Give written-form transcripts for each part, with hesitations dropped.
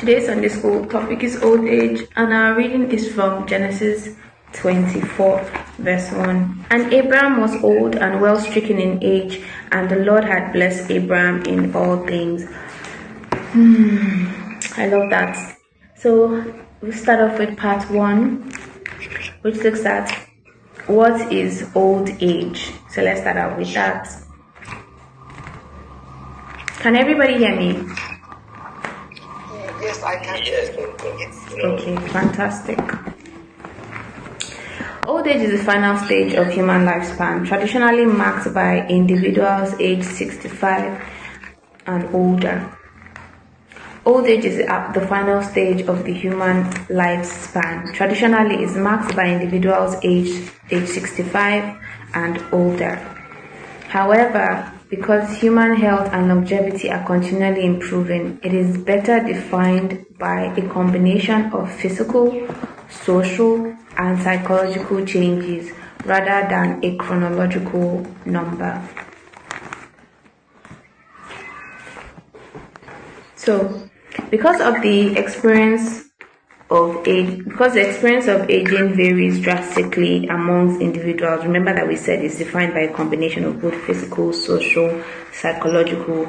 Today's Sunday school topic is old age, and our reading is from Genesis 24, verse 1. And Abraham was old and well stricken in age, and the Lord had blessed Abraham in all things. I love that. So we'll start off with part 1, which looks at what is old age. So let's start out with that. Can everybody hear me? Yes, I can. Yes. Okay, fantastic. Old age is the final stage of human lifespan, traditionally marked by individuals aged 65 and older. Old age is the final stage of the human lifespan. Traditionally is marked by individuals aged 65 and older. However, because human health and longevity are continually improving, it is better defined by a combination of physical, social, and psychological changes rather than a chronological number. So, because the experience of aging varies drastically amongst individuals. Remember that we said it's defined by a combination of both physical, social, psychological,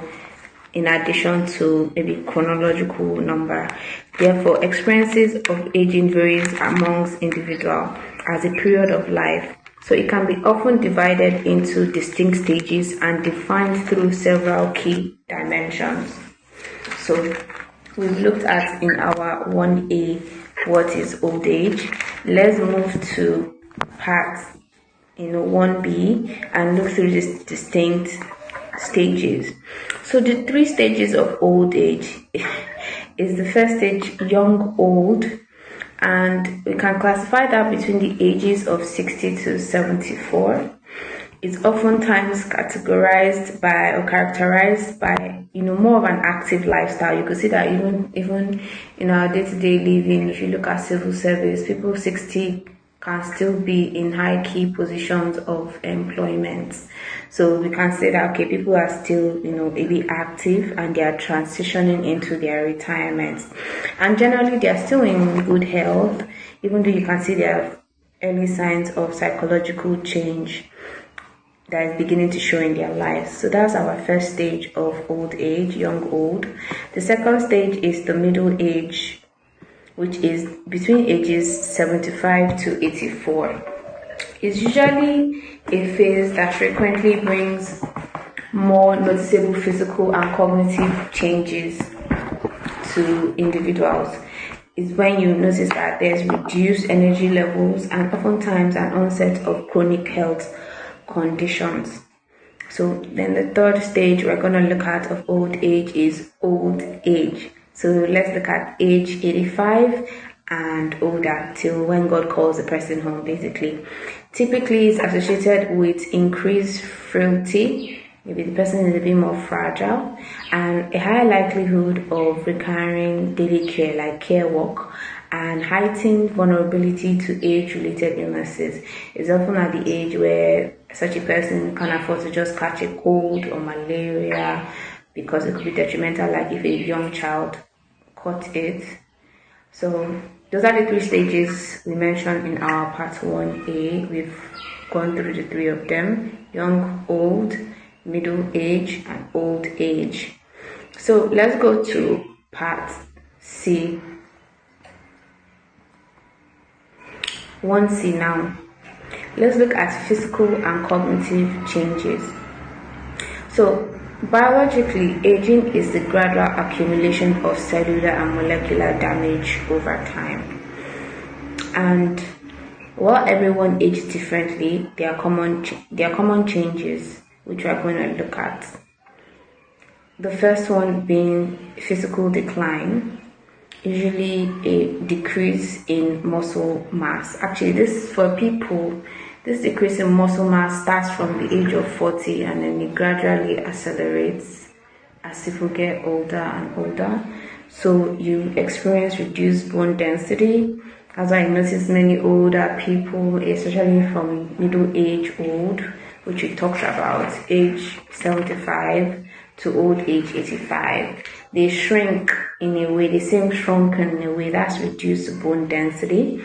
in addition to maybe chronological number. Therefore, experiences of aging varies amongst individuals as a period of life. So it can be often divided into distinct stages and defined through several key dimensions. So we've looked at in our 1A what is old age. Let's move to part 1B and look through these distinct stages. So the 3 stages of old age is the first stage, young old, and we can classify that between the ages of 60 to 74. It's oftentimes categorized by or characterized by more of an active lifestyle. You could see that even in our day-to-day living, if you look at civil service, people 60 can still be in high key positions of employment. So we can say that people are still maybe active and they are transitioning into their retirement, and generally they are still in good health, even though you can see there are early signs of psychological change that is beginning to show in their lives. So that's our first stage of old age, young old. The second stage is the middle age, which is between ages 75 to 84. It's usually a phase that frequently brings more noticeable physical and cognitive changes to individuals. Is when you notice that there's reduced energy levels and oftentimes an onset of chronic health conditions. So then the third stage we're going to look at of old age is old age. So let's look at age 85 and older, till when God calls the person home, basically. Typically it's associated with increased frailty. Maybe the person is a bit more fragile, and a higher likelihood of recurring daily care like care work, and heightened vulnerability to age-related illnesses. It's often at the age where such a person can afford to just catch a cold or malaria, because it could be detrimental, like if a young child caught it. So those are the 3 stages we mentioned in our part 1A. We've gone through the 3 of them: young, old, middle age, and old age. So let's go to part C. 1C now. Let's look at physical and cognitive changes. So biologically, aging is the gradual accumulation of cellular and molecular damage over time. And while everyone ages differently, there are common changes which we are going to look at. The first one being physical decline, usually a decrease in muscle mass. Actually, this decrease in muscle mass starts from the age of 40 and then it gradually accelerates as people get older and older. So you experience reduced bone density. As I noticed, many older people, especially from middle age old, which we talked about, age 75 to old age 85. They shrink in a way, the same shrunken in a way that's reduced bone density.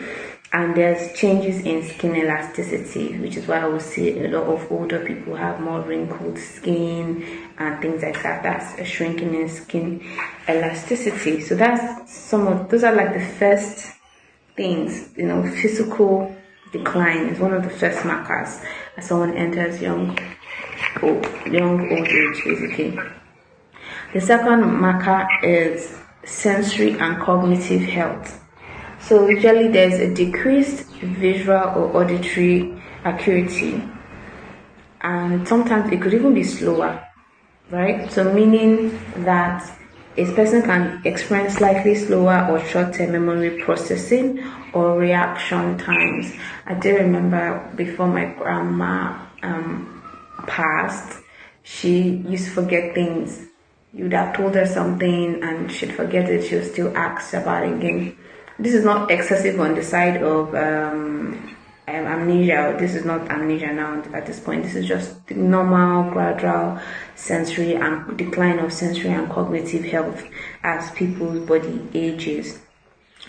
And there's changes in skin elasticity, which is why I will see a lot of older people have more wrinkled skin and things like that. That's a shrinking in skin elasticity. So those are like the first things, physical decline is one of the first markers as someone enters young old age, basically. The second marker is sensory and cognitive health. So usually there's a decreased visual or auditory acuity, and sometimes it could even be slower, right? So meaning that a person can experience slightly slower or shorter memory processing or reaction times. I do remember before my grandma passed, she used to forget things. You would have told her something and she'd forget it, she would still ask about it again. This is not excessive on the side of amnesia. This is not amnesia now at this point. This is just the normal gradual sensory and decline of sensory and cognitive health as people's body ages.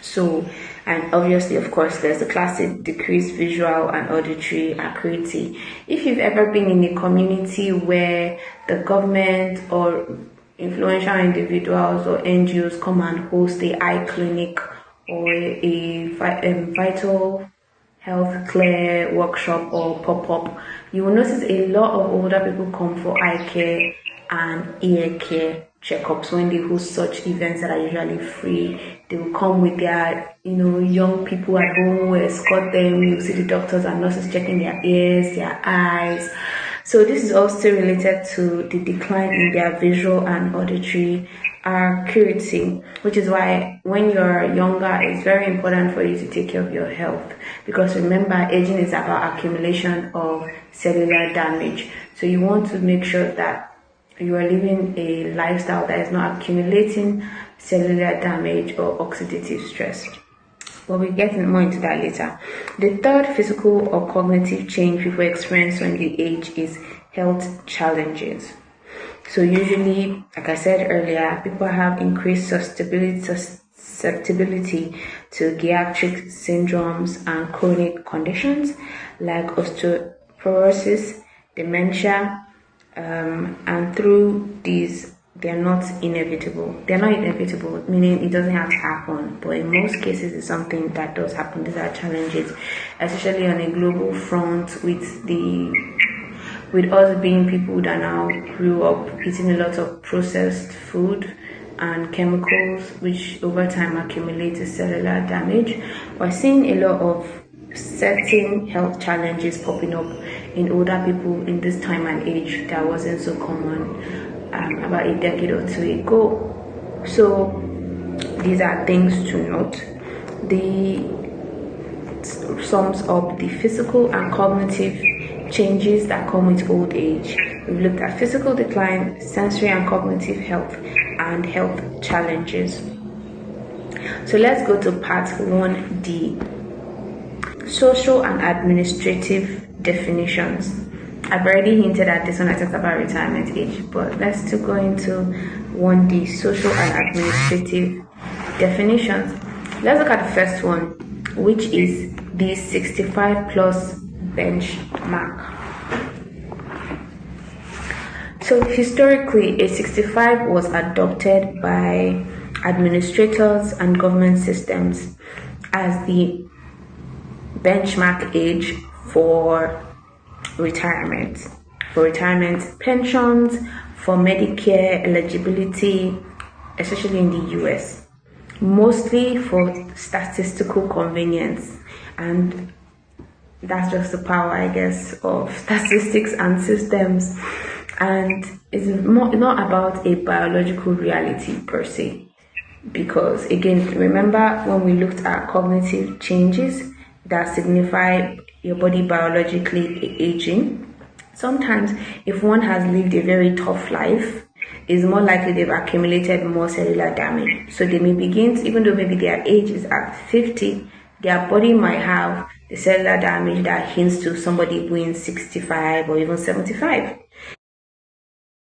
So, and obviously, of course, there's the classic decreased visual and auditory acuity. If you've ever been in a community where the government or influential individuals or NGOs come and host a eye clinic or a vital health care workshop or pop-up, you will notice a lot of older people come for eye care and ear care checkups when they host such events that are usually free. They will come with their young people at home who escort them. You see the doctors and nurses checking their ears, their eyes. So this is also related to the decline in their visual and auditory acuity, which is why when you're younger, it's very important for you to take care of your health, because remember, aging is about accumulation of cellular damage. So you want to make sure that you are living a lifestyle that is not accumulating cellular damage or oxidative stress. But we'll get more into that later. The third physical or cognitive change people experience when they age is health challenges. So usually, like I said earlier, people have increased susceptibility to geriatric syndromes and chronic conditions like osteoporosis, dementia, and through these, they're not inevitable. They're not inevitable, meaning it doesn't have to happen, but in most cases, it's something that does happen. These are challenges, especially on a global front with us being people that now grew up eating a lot of processed food and chemicals, which over time accumulate to cellular damage. We're seeing a lot of certain health challenges popping up in older people in this time and age that wasn't so common about a decade or two ago. So these are things to note. Sums up the physical and cognitive changes that come with old age. We've looked at physical decline, sensory and cognitive health, and health challenges. So let's go to part 1D. Social and administrative definitions. I've already hinted at this when I talked about retirement age, but let's still go into 1D, social and administrative definitions. Let's look at the first one, which is the 65 plus benchmark. So historically, age 65 was adopted by administrators and government systems as the benchmark age for retirement pensions, for Medicare eligibility, especially in the US, mostly for statistical convenience. And that's just the power, I guess, of statistics and systems. And it's not about a biological reality per se. Because again, remember when we looked at cognitive changes that signify your body biologically aging, sometimes if one has lived a very tough life, it's more likely they've accumulated more cellular damage. So they may begin, even though maybe their age is at 50, their body might have the cellular damage that hints to somebody being 65 or even 75.